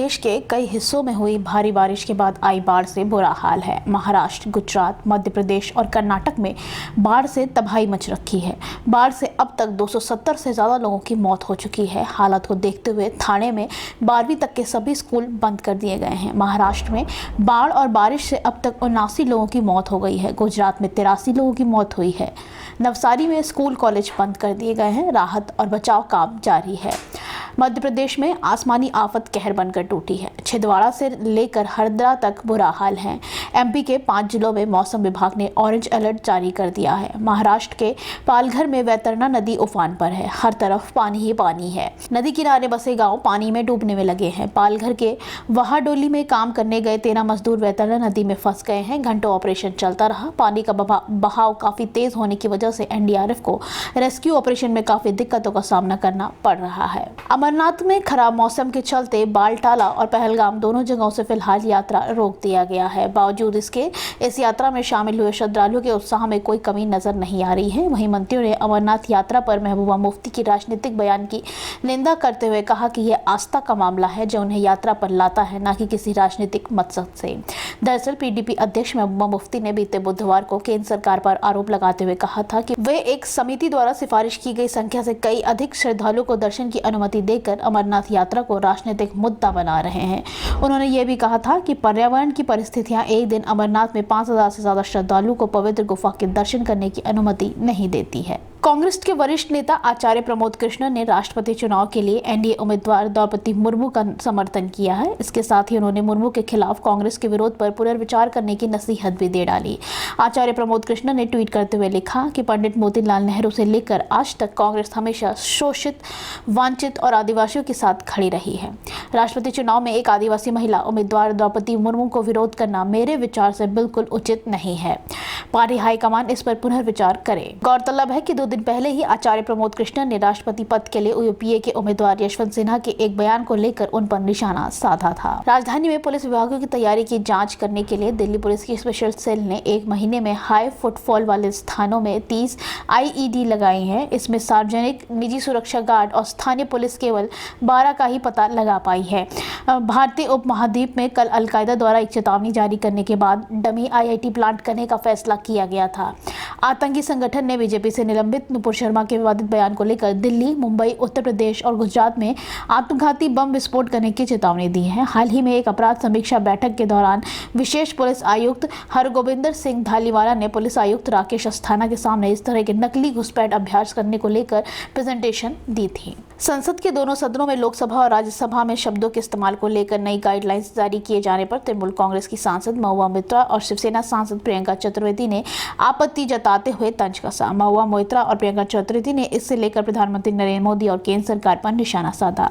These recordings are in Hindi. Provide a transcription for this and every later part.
प्रदेश के कई हिस्सों में हुई भारी बारिश के बाद आई बाढ़ से बुरा हाल है। महाराष्ट्र, गुजरात, मध्य प्रदेश और कर्नाटक में बाढ़ से तबाही मच रखी है। बाढ़ से अब तक 270 से ज़्यादा लोगों की मौत हो चुकी है। हालत को देखते हुए ठाणे में 12वीं तक के सभी स्कूल बंद कर दिए गए हैं। महाराष्ट्र में बाढ़ और बारिश से अब तक 79 लोगों की मौत हो गई है। गुजरात में 83 लोगों की मौत हुई है। नवसारी में स्कूल कॉलेज बंद कर दिए गए हैं। राहत और बचाव काम जारी है। मध्य प्रदेश में आसमानी आफत कहर बनकर टूटी है। छिंदवाड़ा से लेकर हरदा तक बुरा हाल है। एमपी के 5 जिलों में मौसम विभाग ने ऑरेंज अलर्ट जारी कर दिया है। महाराष्ट्र के पालघर में वैतरणा नदी उफान पर है। हर तरफ पानी ही पानी है। नदी किनारे बसे गांव पानी में डूबने में लगे हैं। पालघर के वहाडोली में काम करने गए 13 मजदूर वैतरणा नदी में फंस गए हैं। घंटों ऑपरेशन चलता रहा। पानी का बहाव काफी तेज होने की वजह से एनडीआरएफ को रेस्क्यू ऑपरेशन में काफी दिक्कतों का सामना करना पड़ रहा है। अमरनाथ में खराब मौसम के चलते बालटाला और पहलगाम दोनों जगहों से फिलहाल यात्रा रोक दिया गया है। बावजूद इसके इस यात्रा में शामिल हुए श्रद्धालुओं के उत्साह में कोई कमी नजर नहीं आ रही है। वहीं मंत्रियों ने अमरनाथ यात्रा पर महबूबा मुफ्ती की राजनीतिक बयान की निंदा करते हुए कहा कि यह आस्था का मामला है जो उन्हें यात्रा पर लाता है, न कि किसी राजनीतिक मकसद से। दरअसल पीडीपी अध्यक्ष महबूबा मुफ्ती ने बीते बुधवार को केंद्र सरकार पर आरोप लगाते हुए कहा था कि वे एक समिति द्वारा सिफारिश की गई संख्या से कई अधिक श्रद्धालुओं को दर्शन की अनुमति देकर अमरनाथ यात्रा को राजनीतिक मुद्दा बना रहे हैं। उन्होंने ये भी कहा था कि पर्यावरण की परिस्थितियां एक दिन अमरनाथ में 5000 से ज्यादा श्रद्धालुओं को पवित्र गुफा के दर्शन करने की अनुमति नहीं देती है। कांग्रेस के वरिष्ठ नेता आचार्य प्रमोद कृष्णन ने राष्ट्रपति चुनाव के लिए एनडीए उम्मीदवार द्रौपदी मुर्मू का समर्थन किया है। इसके साथ ही उन्होंने मुर्मू के खिलाफ कांग्रेस के विरोध पर पुनर्विचार करने की नसीहत भी दे डाली। आचार्य प्रमोद कृष्णन ने ट्वीट करते हुए लिखा कि पंडित मोतीलाल नेहरू से लेकर आज तक कांग्रेस हमेशा शोषित, वंचित और आदिवासियों के साथ खड़ी रही है। राष्ट्रपति चुनाव में एक आदिवासी महिला उम्मीदवार द्रौपदी मुर्मू को विरोध करना मेरे विचार से बिल्कुल उचित नहीं है। पार्टी हाईकमान इस पर पुनर्विचार करे। गौरतलब है कि 2 दिन पहले ही आचार्य प्रमोद कृष्णन ने राष्ट्रपति पद के लिए यूपीए के उम्मीदवार यशवंत सिन्हा के एक बयान को लेकर उन पर निशाना साधा था। राजधानी में पुलिस विभागों की तैयारी की जांच करने के लिए दिल्ली पुलिस की स्पेशल सेल ने 1 महीने में हाई फुटफॉल वाले स्थानों में 30 आईईडी लगाए हैं। इसमें सार्वजनिक, निजी सुरक्षा गार्ड और स्थानीय पुलिस केवल 12 का ही पता लगा पाई है। भारतीय उपमहाद्वीप में कल अलकायदा द्वारा एक चेतावनी जारी करने के बाद डमी आईआईटी प्लांट करने का फैसला किया गया था। आतंकी संगठन ने बीजेपी से निलंबित नुपुर शर्मा के विवादित बयान को लेकर दिल्ली, मुंबई, उत्तर प्रदेश और गुजरात में आत्मघाती बम विस्फोट करने की चेतावनी दी है। हाल ही में एक अपराध समीक्षा बैठक के दौरान विशेष पुलिस आयुक्त हरगोबिंदर सिंह धालीवाला ने पुलिस आयुक्त राकेश अस्थाना के सामने इस तरह के नकली घुसपैठ अभ्यास करने को लेकर प्रेजेंटेशन दी थी। संसद के दोनों सदनों में लोकसभा और राज्यसभा में शब्दों के इस्तेमाल को लेकर नई गाइडलाइंस जारी किए जाने पर तृणमूल कांग्रेस की सांसद महुआ मोइत्रा और शिवसेना सांसद प्रियंका चतुर्वेदी ने आपत्ति जताते हुए तंज कसा। महुआ मोइत्रा और प्रियंका चतुर्वेदी ने इससे लेकर प्रधानमंत्री नरेंद्र मोदी और केंद्र सरकार पर निशाना साधा।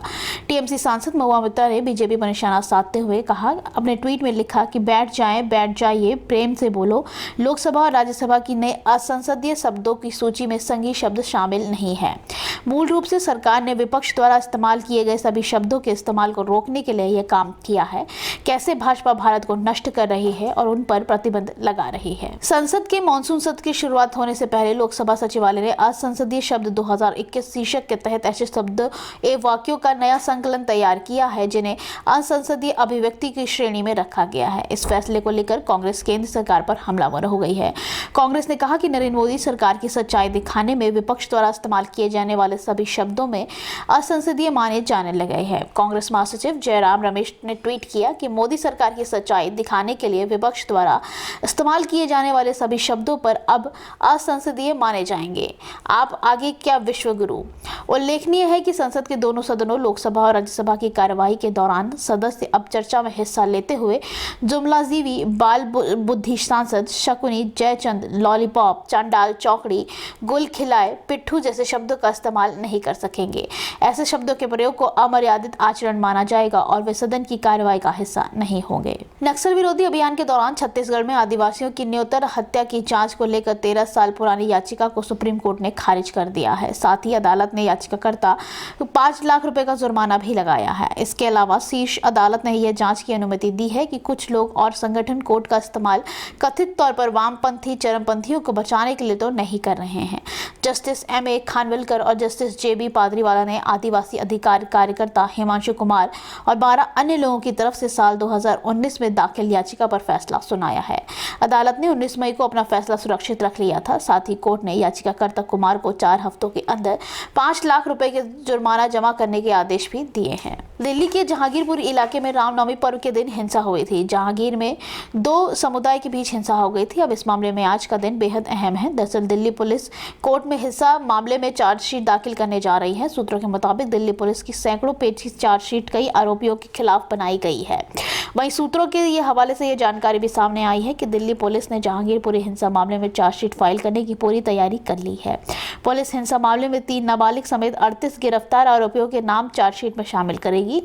टीएमसी सांसद महुआ मोइत्रा ने बीजेपी पर निशाना साधते हुए कहा, अपने ट्वीट में लिखा कि बैठ जाइए, प्रेम से बोलो। लोकसभा और राज्यसभा की नए असंसदीय शब्दों की सूची में संघीय शब्द शामिल नहीं है। मूल रूप से सरकार ने विपक्ष द्वारा इस्तेमाल किए गए सभी शब्दों के इस्तेमाल को रोकने के लिए यह काम किया है। कैसे भाजपा भारत को नष्ट कर रही है और उन पर प्रतिबंध लगा रही है। संसद के मॉनसून सत्र की शुरुआत होने से पहले लोकसभा सचिवालय ने असंसदीय शब्द 2021 शीर्षक के तहत ऐसे शब्द एवं वाक्यों का नया संकलन तैयार किया है जिन्हें असंसदीय अभिव्यक्ति की श्रेणी में रखा गया है। इस फैसले को लेकर कांग्रेस केंद्र सरकार पर हमलावर हो गई है। कांग्रेस ने कहा कि नरेंद्र मोदी सरकार की सच्चाई दिखाने में विपक्ष द्वारा इस्तेमाल किए जाने वाले सभी शब्दों में असंसदीय माने जाने लगे हैं। कांग्रेस महासचिव जयराम रमेश ने ट्वीट किया कि मोदी सरकार की सच्चाई दिखाने के लिए विपक्ष द्वारा इस्तेमाल किए जाने वाले सभी शब्दों पर अब असंसदीय माने जाएंगे। आप आगे क्या विश्वगुरु। उल्लेखनीय है कि संसद के दोनों सदनों लोकसभा और राज्यसभा की कार्यवाही के दौरान सदस्य अब चर्चा में हिस्सा लेते हुए जुमलाजीवी, बाल बुद्धि सांसद, शकुनी, जयचंद, लॉलीपॉप, चंडाल, चौकड़ी, गुल खिलाए, पिट्ठू जैसे शब्दों का इस्तेमाल नहीं कर सकेंगे। ऐसे शब्दों के प्रयोग को अमर्यादित आचरण माना जाएगा और वे सदन की कार्यवाही का हिस्सा नहीं होंगे। नक्सल विरोधी अभियान के दौरान छत्तीसगढ़ में आदिवासियों की न्योतर हत्या की जांच को लेकर 13 साल पुरानी याचिका को सुप्रीम कोर्ट ने खारिज कर दिया है। साथ ही अदालत ने याचिकाकर्ता को 5 लाख रुपए का जुर्माना भी लगाया है। इसके अलावा शीर्ष अदालत ने यह जांच की अनुमति दी है कि कुछ लोग और संगठन कोर्ट का इस्तेमाल कथित तौर पर वामपंथी चरमपंथियों को बचाने के लिए तो नहीं कर रहे हैं। Justice M.A. खानविलकर और जस्टिस J.B. पादरीवाला ने आदिवासी अधिकार कार्यकर्ता हिमांशु कुमार और 12 अन्य लोगों की तरफ से साल 2019 में दाखिल याचिका पर फैसला सुनाया है। अदालत ने 19 मई को अपना फैसला सुरक्षित रख लिया था। साथ ही कोर्ट ने याचिकाकर्ता कुमार को 4 हफ्तों के अंदर 5 लाख रुपए के जुर्माना जमा करने के आदेश भी दिए हैं। दिल्ली के जहांगीरपुर इलाके में रामनवमी पर्व के दिन हिंसा हुई थी। जहांगीर में 2 समुदाय के बीच हिंसा हो गई थी। अब इस मामले में आज का दिन बेहद अहम है। दरअसल दिल्ली पुलिस कोर्ट में हिंसा मामले में चार्जशीट दाखिल करने जा रही है। सूत्रों के मुताबिक दिल्ली पुलिस की सैकड़ों पेज की चार्जशीट कई आरोपियों के खिलाफ बनाई गई है। वहीं सूत्रों के ये हवाले से ये जानकारी भी सामने आई है कि दिल्ली पुलिस ने जहांगीरपुरी हिंसा मामले में चार्जशीट फाइल करने की पूरी तैयारी कर ली है। पुलिस हिंसा मामले में 3 नाबालिग समेत 38 गिरफ्तार आरोपियों के नाम चार्जशीट में शामिल करेगी।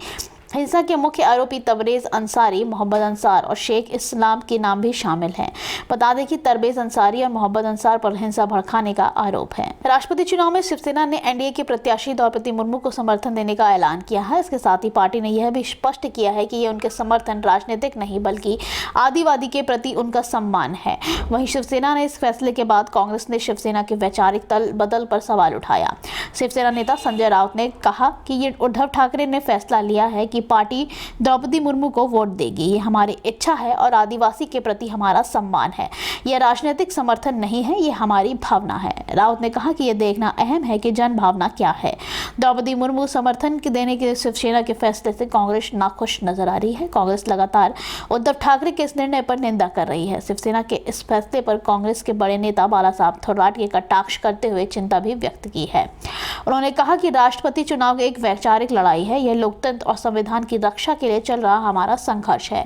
हिंसा के मुख्य आरोपी तबरेज अंसारी, मोहम्मद अंसार और शेख इस्लाम के नाम भी शामिल हैं। बता दें कि तबरेज अंसारी और मोहम्मद अंसार पर हिंसा भड़काने का आरोप है। राष्ट्रपति चुनाव में शिवसेना ने एनडीए के प्रत्याशी द्रौपदी मुर्मू को समर्थन देने का ऐलान किया है। इसके साथ ही पार्टी ने यह भी स्पष्ट किया है कि ये उनके समर्थन राजनीतिक नहीं बल्कि आदिवादी के प्रति उनका सम्मान है। वहीं शिवसेना ने इस फैसले के बाद कांग्रेस ने शिवसेना के वैचारिक तल बदल पर सवाल उठाया। शिवसेना नेता संजय राउत ने कहा कि ये उद्धव ठाकरे ने फैसला लिया है कि पार्टी द्रौपदी मुर्मू को वोट देगी। ये हमारी इच्छा है और आदिवासी के प्रति हमारा सम्मान है। यह राजनीतिक समर्थन नहीं है, ये हमारी भावना है। राउत ने कहा कि यह देखना अहम है कि जन भावना क्या है। द्रौपदी मुर्मू समर्थन देने के शिवसेना के फैसले से कांग्रेस नाखुश नजर आ रही है। कांग्रेस लगातार उद्धव ठाकरे के इस निर्णय पर निंदा कर रही है। शिवसेना के इस फैसले पर कांग्रेस के बड़े नेता बालासाहब थोराट के कटाक्ष करते हुए चिंता भी व्यक्त की है। उन्होंने कहा कि राष्ट्रपति चुनाव एक वैचारिक लड़ाई है। यह लोकतंत्र और संविधान की रक्षा के लिए चल रहा हमारा संघर्ष है।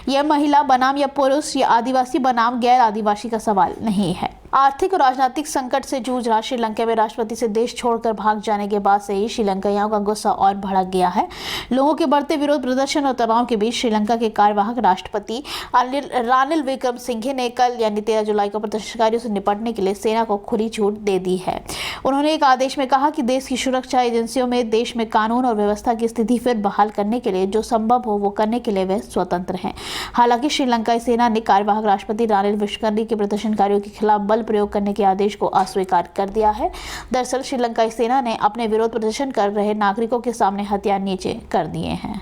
यह महिला बनाम या पुरुष या आदिवासी बनाम गैर आदिवासी का सवाल नहीं है। आर्थिक और राजनीतिक संकट से जूझ रहा श्रीलंका में राष्ट्रपति से देश छोड़कर भाग जाने के बाद से ही श्रीलंकाइयों का गुस्सा और भड़क गया है। लोगों के बढ़ते विरोध प्रदर्शन और तनाव के बीच श्रीलंका के कार्यवाहक राष्ट्रपति रानिल विक्रमसिंघे ने कल यानी 13 जुलाई को प्रदर्शनकारियों से निपटने के लिए सेना को खुली छूट दे दी है। उन्होंने एक आदेश में कहा कि देश की सुरक्षा एजेंसियों में देश में कानून और व्यवस्था की स्थिति फिर बहाल करने के लिए जो संभव हो वो करने के लिए वे स्वतंत्र हैं। हालांकि श्रीलंकाई सेना ने कार्यवाहक राष्ट्रपति रानिल विक्रमसिंघे के प्रदर्शनकारियों के खिलाफ बल प्रयोग करने के आदेश को अस्वीकार कर दिया है। दरअसल श्रीलंकाई सेना ने अपने विरोध प्रदर्शन कर रहे नागरिकों के सामने हथियार नीचे कर दिए हैं।